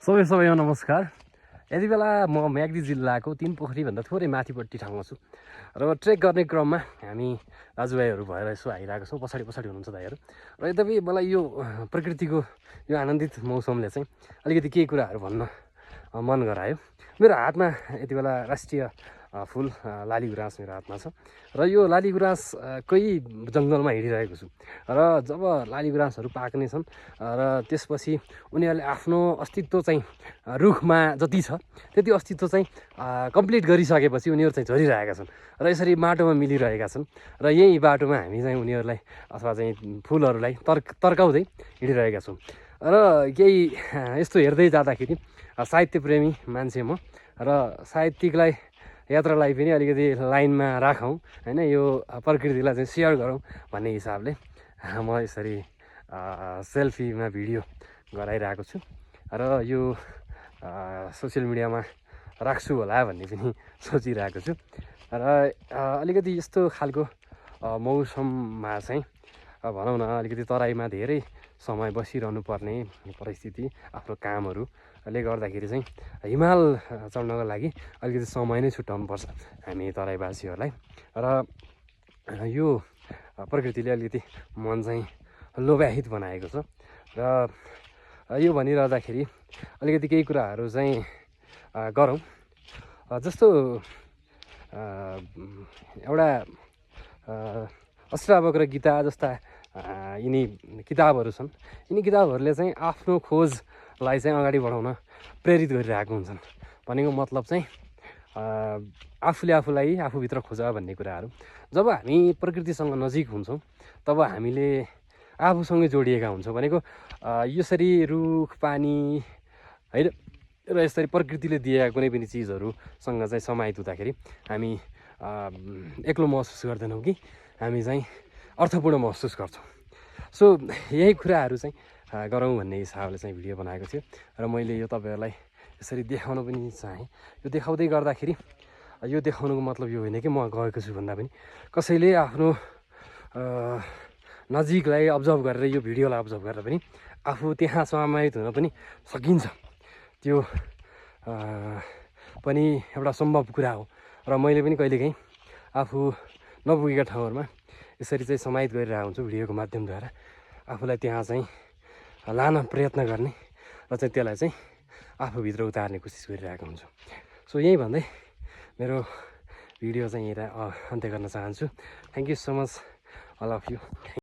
सबैलाई नमस्कार। यति बेला म म्याग्दी जिल्लाको 3 पोखरीभन्दा थोरै माथिपट्टि ठाउँमा छु र ट्रेक गर्ने क्रममा हामी दाजुभाइहरू भएर यसो आइरहेको छौँ। पछाडि हुनुहुन्छ दाइहरू र यद्यपि मलाई यो प्रकृतिको यो आनन्दित मौसमले चाहिँ अलिकति केही कुराहरू भन्न मन गरायो। मेरो हातमा यति बेला राष्ट्रिय फुल लाली गुराँस मेरो हातमा छ र यो लाली गुराँसकै जङ्गलमा हिँडिरहेको छु र जब लाली गुराँसहरू पाक्ने छन् र त्यसपछि उनीहरूले आफ्नो अस्तित्व चाहिँ रुखमा जति छ त्यति अस्तित्व चाहिँ कम्प्लिट गरिसकेपछि उनीहरू चाहिँ झरिरहेका छन् र यसरी माटोमा मिलिरहेका छन् र यही बाटोमा हामी चाहिँ उनीहरूलाई अथवा चाहिँ फुलहरूलाई तर्काउँदै हिँडिरहेका छौँ। र केही यस्तो हेर्दै जाँदाखेरि साहित्य प्रेमी मान्छे म र साहित्यिकलाई यात्रालाई पनि अलिकति लाइनमा राखौँ होइन, यो प्रकृतिलाई चाहिँ सेयर गरौँ भन्ने हिसाबले म यसरी सेल्फीमा भिडियो गराइरहेको छु र यो सोसियल मिडियामा राख्छु होला भन्ने पनि सोचिरहेको छु। र अलिकति यस्तो खालको मौसममा चाहिँ भनौँ न अलिकति तराईमा धेरै समय बसिरहनु पर्ने परिस्थिति आफ्नो कामहरूले गर्दाखेरि चाहिँ हिमाल चढ्नको लागि अलिकति समय नै छुट्याउनु पर्छ हामी तराईवासीहरूलाई। र यो प्रकृतिले अलिकति मन चाहिँ लोभ्याहित बनाएको छ र यो भनिरहँदाखेरि अलिकति केही कुराहरू चाहिँ गरौँ। जस्तो एउटा अष्टावक्र गीता जस्ता यिनी किताबहरू छन्। यिनी किताबहरूले चाहिँ आफ्नो खोजलाई चाहिँ अगाडि बढाउन प्रेरित गरिरहेको हुन्छन्। भनेको मतलब चाहिँ आफूले आफूलाई आफूभित्र खोज भन्ने कुराहरू। जब हामी प्रकृतिसँग नजिक हुन्छौँ तब हामीले आफूसँगै जोडिएका हुन्छौँ। भनेको यसरी रुख पानी होइन र यसरी प्रकृतिले दिएका कुनै पनि चिजहरूसँग चाहिँ समाहित हुँदाखेरि हामी एक्लो महसुस गर्दैनौँ कि हामी चाहिँ अर्थपूर्ण महसुस गर्छौँ। सो यही कुराहरू चाहिँ गरौँ भन्ने हिसाबले चाहिँ भिडियो बनाएको थियो र मैले यो तपाईँहरूलाई यसरी देखाउन पनि चाहेँ। यो देखाउँदै गर्दाखेरि यो देखाउनुको मतलब यो होइन कि म गएको छु भन्दा पनि कसैले आफ्नो नजिकलाई अब्जर्भ गरेर यो भिडियोलाई अब्जर्भ गरेर पनि आफू त्यहाँ समाहित हुन पनि सकिन्छ। त्यो पनि एउटा सम्भव कुरा हो र मैले पनि कहिलेकाहीँ आफू नपुगेका ठाउँहरूमा यसरी चाहिँ समाहित गरिरहेको हुन्छु भिडियोको माध्यमद्वारा आफूलाई त्यहाँ चाहिँ लान प्रयत्न गर्ने र चाहिँ त्यसलाई चाहिँ आफूभित्र उतार्ने कोसिस गरिरहेको हुन्छु। सो यही भन्दै मेरो भिडियो चाहिँ यता अन्त्य गर्न चाहन्छु। Thank you so much all of you.